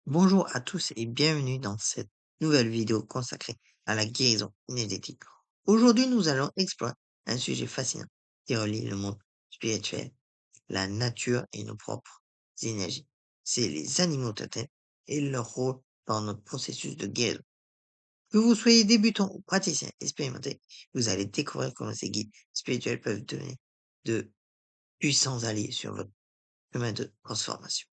Bonjour à tous et bienvenue dans cette nouvelle vidéo consacrée à la guérison énergétique. Aujourd'hui, nous allons explorer un sujet fascinant qui relie le monde spirituel, la nature et nos propres énergies. C'est les animaux totems et leur rôle dans notre processus de guérison. Que vous soyez débutant ou praticien expérimenté, vous allez découvrir comment ces guides spirituels peuvent devenir de puissants alliés sur votre chemin de transformation.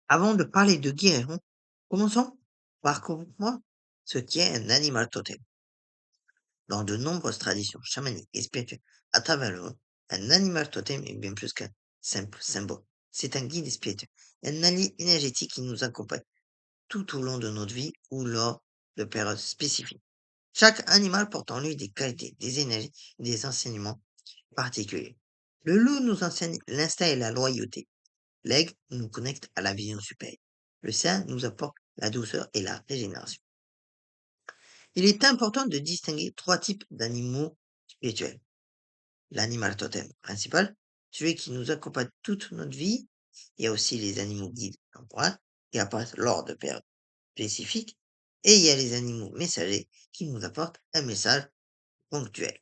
Avant de parler de guérison, commençons par comprendre ce qu'est un animal totem. Dans de nombreuses traditions chamaniques et spirituelles à travers le monde, un animal totem est bien plus qu'un simple symbole. C'est un guide spirituel, un allié énergétique qui nous accompagne tout au long de notre vie ou lors de périodes spécifiques. Chaque animal porte en lui des qualités, des énergies, des enseignements particuliers. Le loup nous enseigne l'instinct et la loyauté. L'aigle nous connecte à la vision supérieure. Le cerf nous apporte la douceur et la régénération. Il est important de distinguer trois types d'animaux spirituels. L'animal totem principal, celui qui nous accompagne toute notre vie. Il y a aussi les animaux guides temporaires qui apparaissent lors de périodes spécifiques. Et il y a les animaux messagers qui nous apportent un message ponctuel.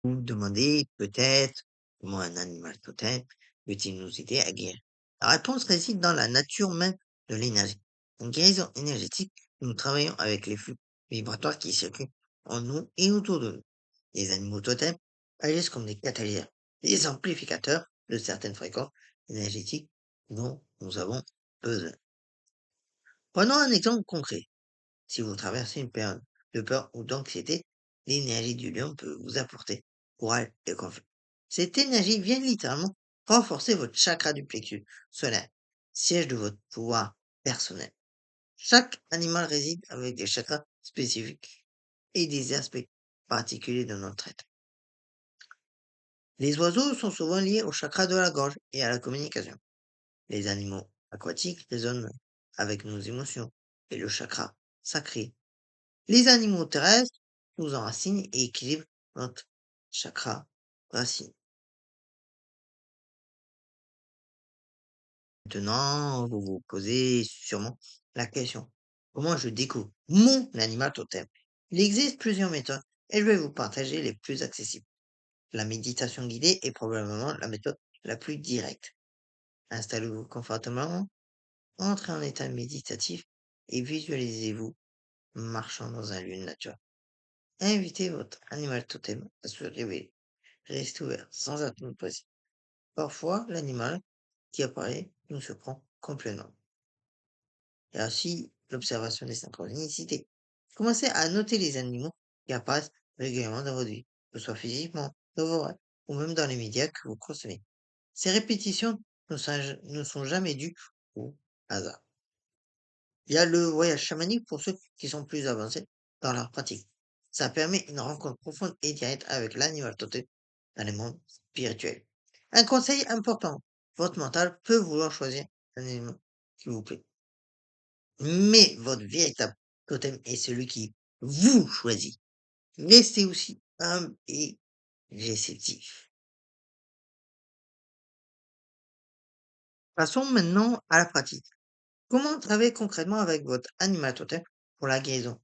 Vous vous demandez peut-être comment un animal totem peut-il nous aider à guérir. La réponse réside dans la nature même de l'énergie. En guérison énergétique, nous travaillons avec les flux vibratoires qui circulent en nous et autour de nous. Les animaux totems agissent comme des catalyseurs, des amplificateurs de certaines fréquences énergétiques dont nous avons besoin. Prenons un exemple concret. Si vous traversez une période de peur ou d'anxiété, l'énergie du lion peut vous apporter courage et confiance. Cette énergie vient littéralement renforcer votre chakra du plexus solaire, siège de votre pouvoir personnel. Chaque animal réside avec des chakras spécifiques et des aspects particuliers de notre être. Les oiseaux sont souvent liés au chakra de la gorge et à la communication. Les animaux aquatiques résonnent avec nos émotions et le chakra sacré. Les animaux terrestres nous enracinent et équilibrent notre chakra racine. Maintenant, vous vous posez sûrement la question, comment je découvre mon animal totem? Il existe plusieurs méthodes et je vais vous partager les plus accessibles. La méditation guidée est probablement la méthode la plus directe. Installez-vous confortablement, entrez en état méditatif et visualisez-vous marchant dans un lieu naturel. Invitez votre animal totem à se réveiller. Restez ouvert sans attendre précis. Parfois, l'animal qui apparaît nous surprend complètement. Et ainsi, l'observation des synchronicités. Commencez à noter les animaux qui apparaissent régulièrement dans votre vie, que ce soit physiquement, dans vos rêves, ou même dans les médias que vous consommez. Ces répétitions ne sont jamais dues au hasard. Il y a le voyage chamanique pour ceux qui sont plus avancés dans leur pratique. Ça permet une rencontre profonde et directe avec l'animal totem dans les mondes spirituels. Un conseil important, votre mental peut vouloir choisir un animal qui vous plaît, mais votre véritable totem est celui qui vous choisit. Restez aussi humble et réceptif. Passons maintenant à la pratique. Comment travailler concrètement avec votre animal totem pour la guérison?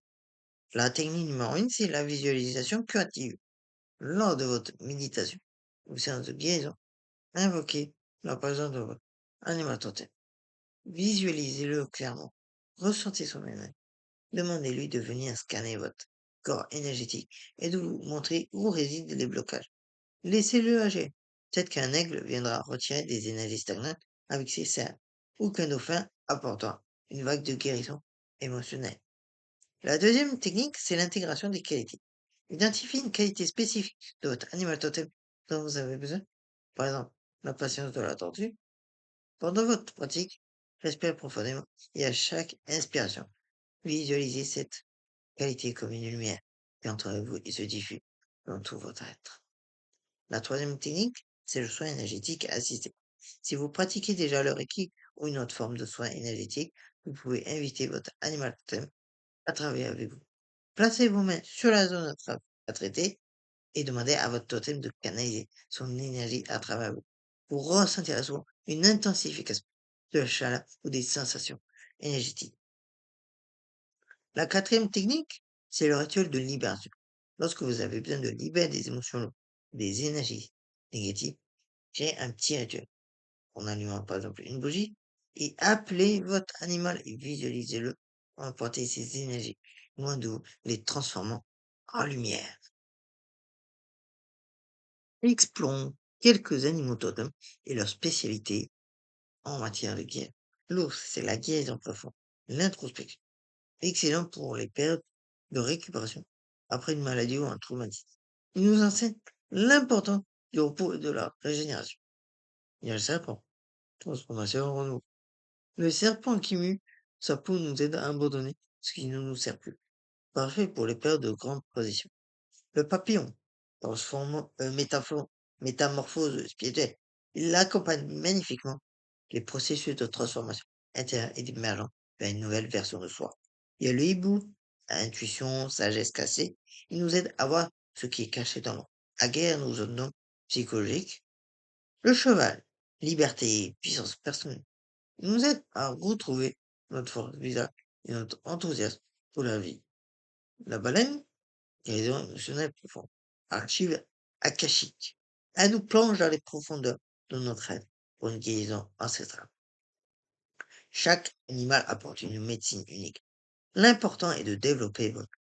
La technique numéro 1, c'est la visualisation curative. Lors de votre méditation ou séance de guérison, invoquez la présence de votre animal totem. Visualisez-le clairement. Ressentez son énergie. Demandez-lui de venir scanner votre corps énergétique et de vous montrer où résident les blocages. Laissez-le agir. Peut-être qu'un aigle viendra retirer des énergies stagnantes avec ses serres, ou qu'un dauphin apportera une vague de guérison émotionnelle. La deuxième technique, c'est l'intégration des qualités. Identifiez une qualité spécifique de votre animal totem dont vous avez besoin. Par exemple, la patience de la tortue. Pendant votre pratique, respirez profondément et à chaque inspiration, visualisez cette qualité comme une lumière qui entoure vous et se diffuse dans tout votre être. La troisième technique, c'est le soin énergétique assisté. Si vous pratiquez déjà le Reiki ou une autre forme de soin énergétique, vous pouvez inviter votre animal totem à travailler avec vous. Placez vos mains sur la zone à traiter et demandez à votre totem de canaliser son énergie à travers vous pour ressentir à soi une intensification de la chaleur ou des sensations énergétiques. La quatrième technique, c'est le rituel de libération. Lorsque vous avez besoin de libérer des émotions lourdes, des énergies négatives, j'ai un petit rituel en allumant par exemple une bougie et appelez votre animal et visualisez-le emporter ses énergies loin de vous, les transformant en lumière. Explorons quelques animaux totems et leurs spécialités en matière de guerre. L'ours, c'est la guérison profonde, l'introspection, excellent pour les périodes de récupération après une maladie ou un traumatisme. Il nous enseigne l'importance du repos et de la régénération. Il y a le serpent, transformation en renouveau. Le serpent qui mue, sa peau nous aide à abandonner ce qui ne nous sert plus. Parfait pour les périodes de grande position. Le papillon, métamorphose spirituelle. Il accompagne magnifiquement les processus de transformation intérieure et d'émergence vers une nouvelle version de soi. Il y a le hibou, intuition, sagesse cassée. Il nous aide à voir ce qui est caché dans l'ombre. La guerre nous donne psychologique. Le cheval, liberté et puissance personnelle. Il nous aide à retrouver notre force vitale et notre enthousiasme pour la vie. La baleine, guérison émotionnelle profonde. Archive akashique. Elle nous plonge dans les profondeurs de notre être pour une guérison ancestrale. Chaque animal apporte une médecine unique. L'important est de développer votre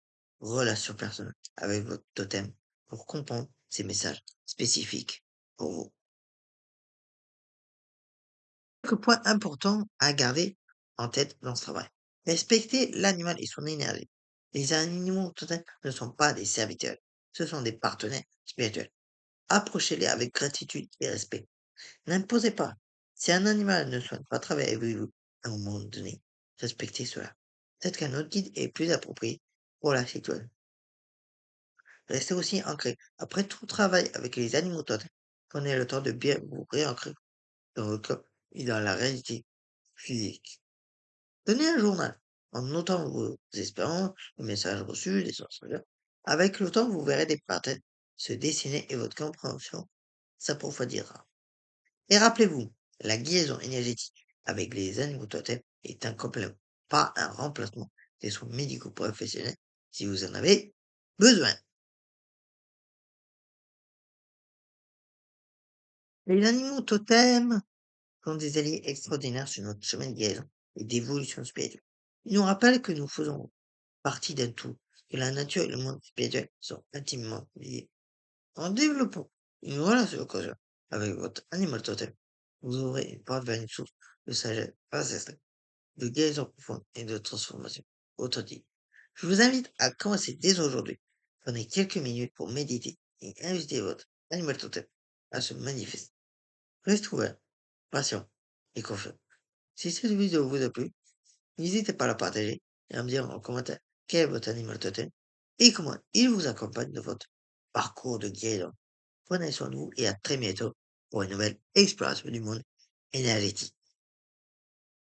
relation personnelle avec votre totem pour comprendre ces messages spécifiques pour vous. Quelques points importants à garder en tête dans ce travail. Respecter l'animal et son énergie. Les animaux totems ne sont pas des serviteurs, ce sont des partenaires spirituels. Approchez-les avec gratitude et respect. N'imposez pas. Si un animal ne souhaite pas travailler avec vous à un moment donné, respectez cela. Peut-être qu'un autre guide est plus approprié pour la situation. Restez aussi ancré. Après tout travail avec les animaux totems, prenez le temps de bien vous réancrer dans votre corps et dans la réalité physique. Tenez un journal en notant vos espérances, les messages reçus, des sorcières. Avec le temps, vous verrez des patterns se dessiner et votre compréhension s'approfondira. Et rappelez-vous, la liaison énergétique avec les animaux totems est un complément, pas un remplacement des soins médicaux professionnels si vous en avez besoin. Les animaux totems sont des alliés extraordinaires sur notre chemin de guérison et d'évolution spirituelle. Ils nous rappellent que nous faisons partie d'un tout, que la nature et le monde spirituel sont intimement liés. En développant une relation causale avec votre animal totem, vous aurez une porte vers une source de sagesse ancestrale, de guérison profonde et de transformation authentique. Je vous invite à commencer dès aujourd'hui. Prenez quelques minutes pour méditer et inviter votre animal totem à se manifester. Restez ouvert, patient et confiant. Si cette vidéo vous a plu, n'hésitez pas à la partager et à me dire en commentaire quel est votre animal totem et comment il vous accompagne dans votre parcours de guérison. Prenez soin de vous et à très bientôt pour une nouvelle exploration du monde énergétique.